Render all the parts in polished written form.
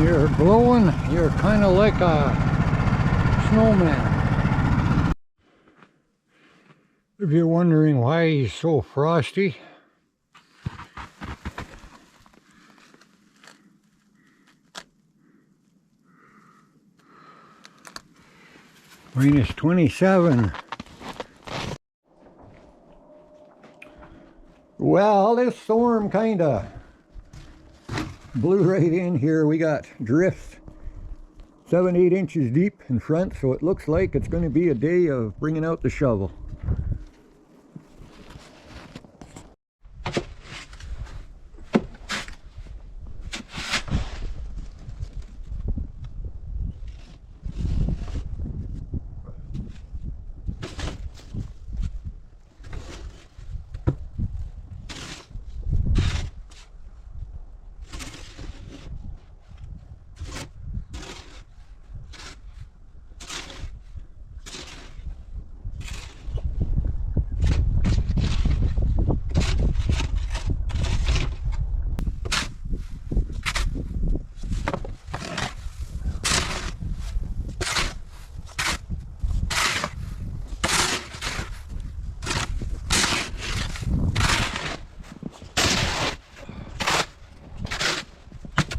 You're blowing, you're kind of like a snowman. If you're wondering why he's so frosty, minus 27. Well, this storm kind of blew right in here. We got drifts 7-8 inches deep in front, so it looks like it's going to be a day of bringing out the shovel.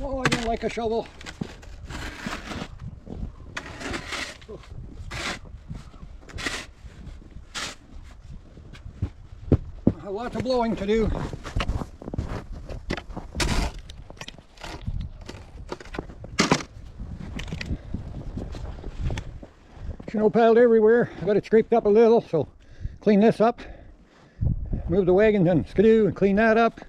Oh, I don't like a shovel. A lot of blowing to do. Snow piled everywhere. I got it scraped up a little, so clean this up. Move the wagon and skidoo and clean that up.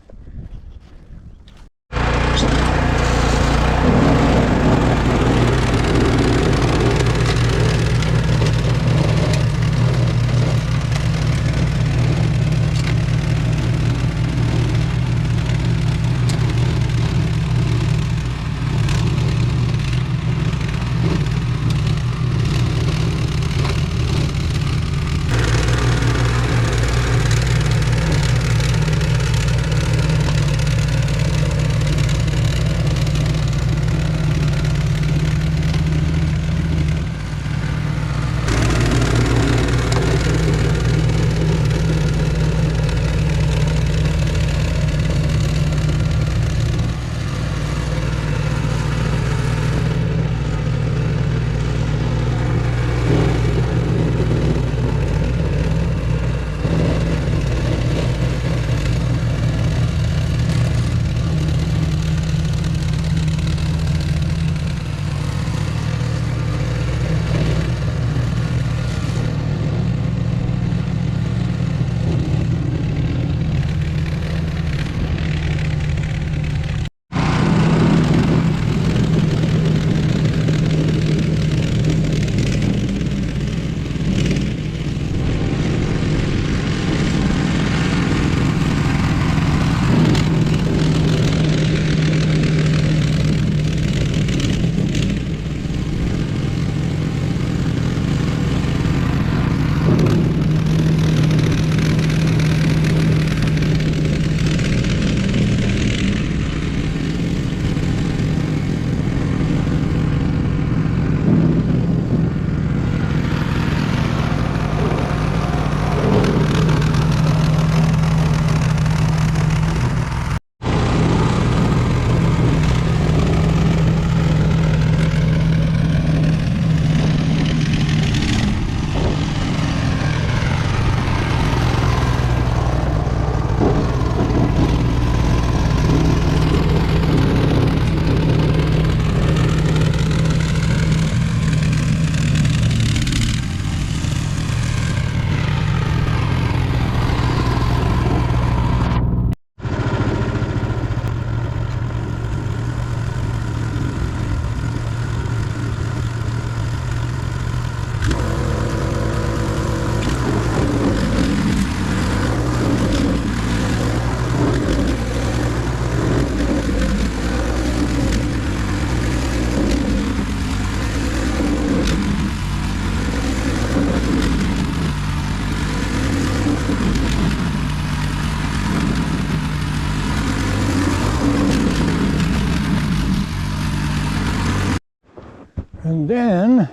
And then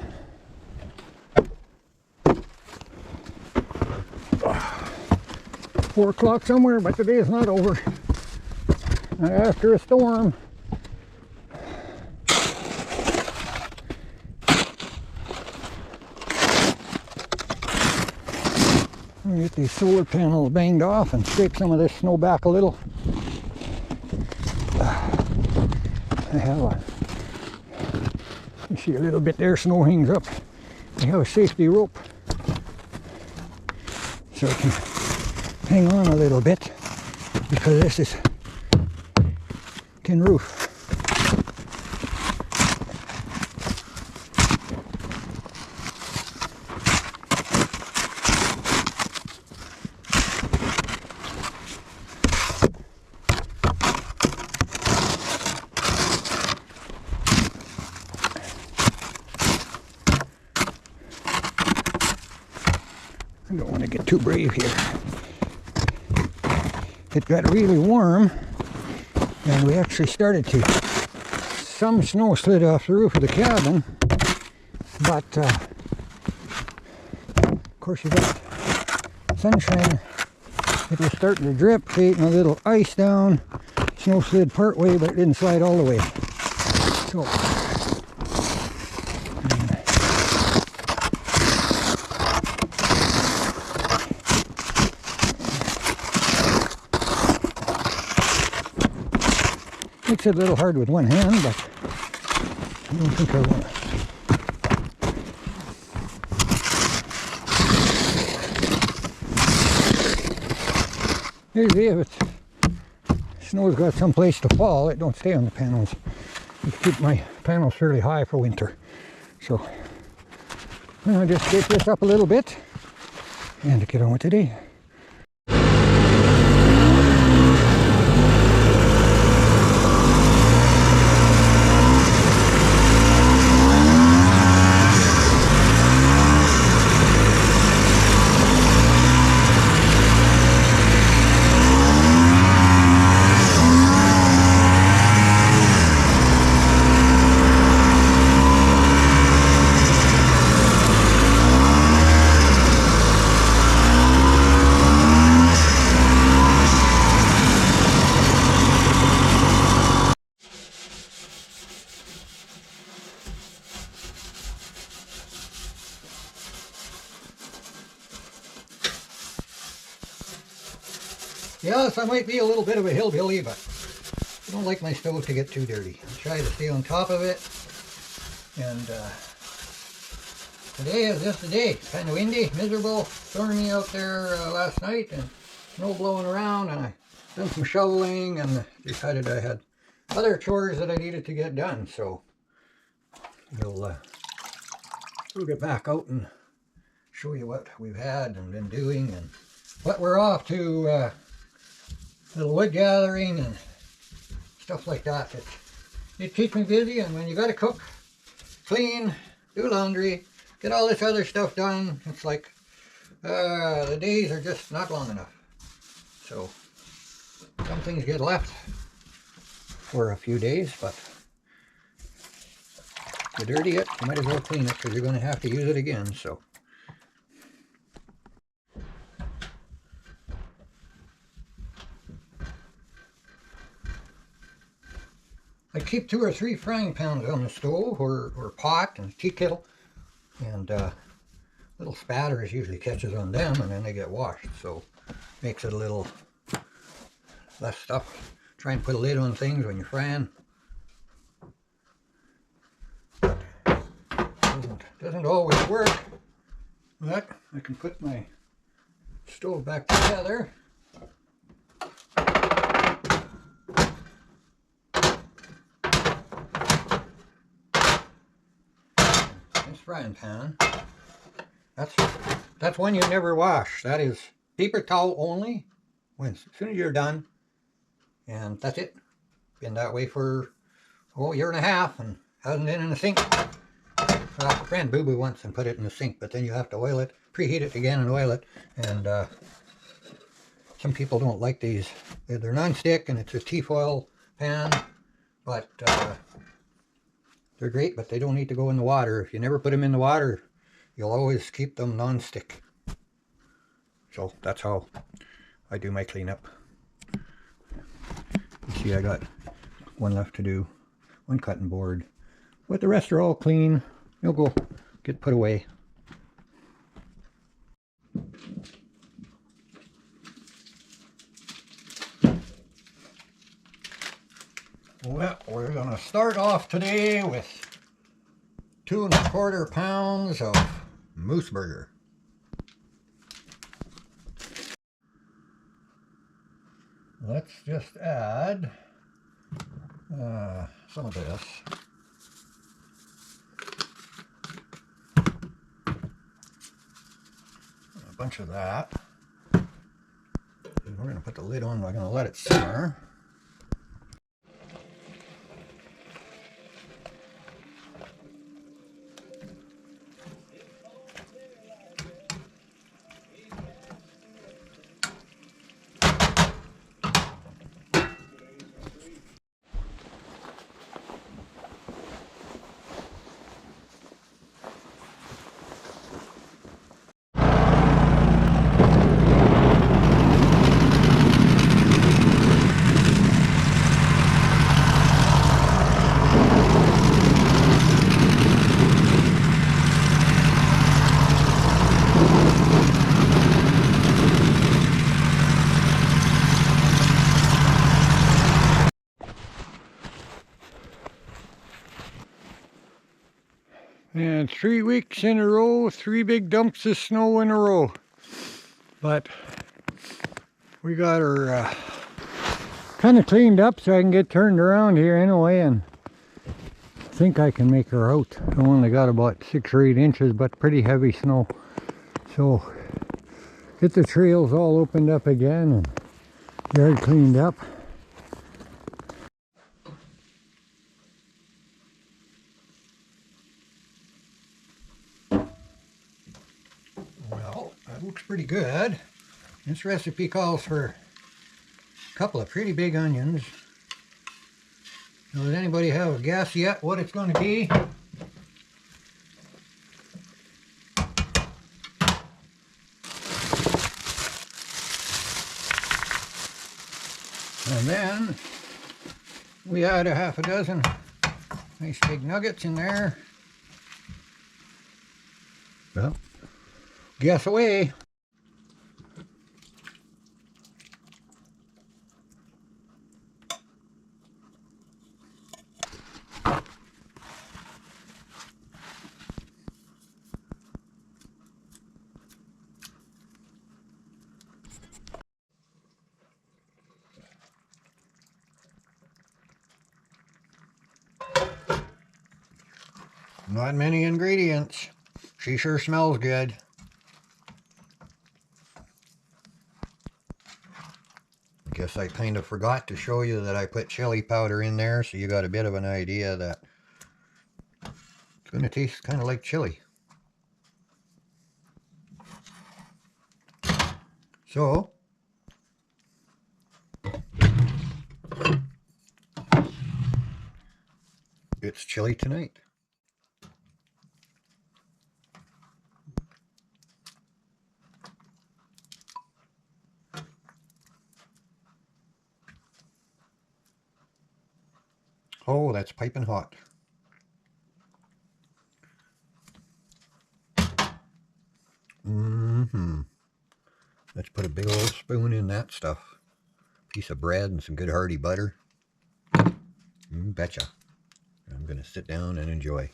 4 o'clock somewhere, but the day is not over. And after a storm, I'm gonna get these solar panels banged off and scrape some of this snow back a little. I have a, you see a little bit there, snow hangs up. I have a safety rope so I can hang on a little bit because this is tin roof. I don't want to get too brave here. It got really warm and we actually started to, some snow slid off the roof of the cabin, but of course you got sunshine. It was starting to drip, creating a little ice down. Snow slid part way, but it didn't slide all the way. So makes it a little hard with one hand, but I don't think I want to. Usually if snow's got some place to fall, it don't stay on the panels. I keep my panels fairly high for winter. So I'll just scrape this up a little bit and get on with the day. Yes, I might be a little bit of a hillbilly, but I don't like my stove to get too dirty. I try to stay on top of it. And today is just a day. Kind of windy, miserable, stormy out there last night, and snow blowing around. And I done some shoveling and decided I had other chores that I needed to get done. So we'll get back out and show you what we've had and been doing and what we're off to. Little wood gathering and stuff like that. It keeps me busy, and when you got to cook, clean, do laundry, get all this other stuff done, it's like the days are just not long enough. So some things get left for a few days, but if you dirty it, you might as well clean it because you're going to have to use it again. So I keep 2 or 3 frying pans on the stove or pot and tea kettle, and little spatters usually catches on them and then they get washed, so makes it a little less stuff. Try and put a lid on things when you're frying. But doesn't always work, but I can put my stove back together. Frying pan. That's one you never wash. That is paper towel only. As soon as you're done, and that's it. Been that way for a year and a half, and hasn't been in the sink. Well, a friend boo-boo once and put it in the sink, but then you have to oil it, preheat it again, and oil it. And some people don't like these. They're non-stick, and it's a T-foil pan, but They're great, but they don't need to go in the water. If you never put them in the water, you'll always keep them non-stick. So that's how I do my cleanup. You see, I got one left to do, one cutting board, but the rest are all clean. They'll go get put away. Well, we're going to start off today with 2 1/4 pounds of moose burger. Let's just add some of this. A bunch of that. And we're going to put the lid on. We're going to let it simmer. And 3 weeks in a row, 3 big dumps of snow in a row. But we got her kind of cleaned up so I can get turned around here anyway, and I think I can make her out. I only got about 6 or 8 inches, but pretty heavy snow. So get the trails all opened up again and yard cleaned up. Well, that looks pretty good. This recipe calls for a couple of pretty big onions. Now, does anybody have a guess yet what it's going to be? And then we add a half a dozen nice big nuggets in there. Well, guess away. Not many ingredients. She sure smells good. Guess I kind of forgot to show you that I put chili powder in there, so you got a bit of an idea that it's going to taste kind of like chili. So it's chili tonight. Oh, that's piping hot. Let's put a big old spoon in that stuff. Piece of bread and some good hearty butter. Betcha. I'm going to sit down and enjoy.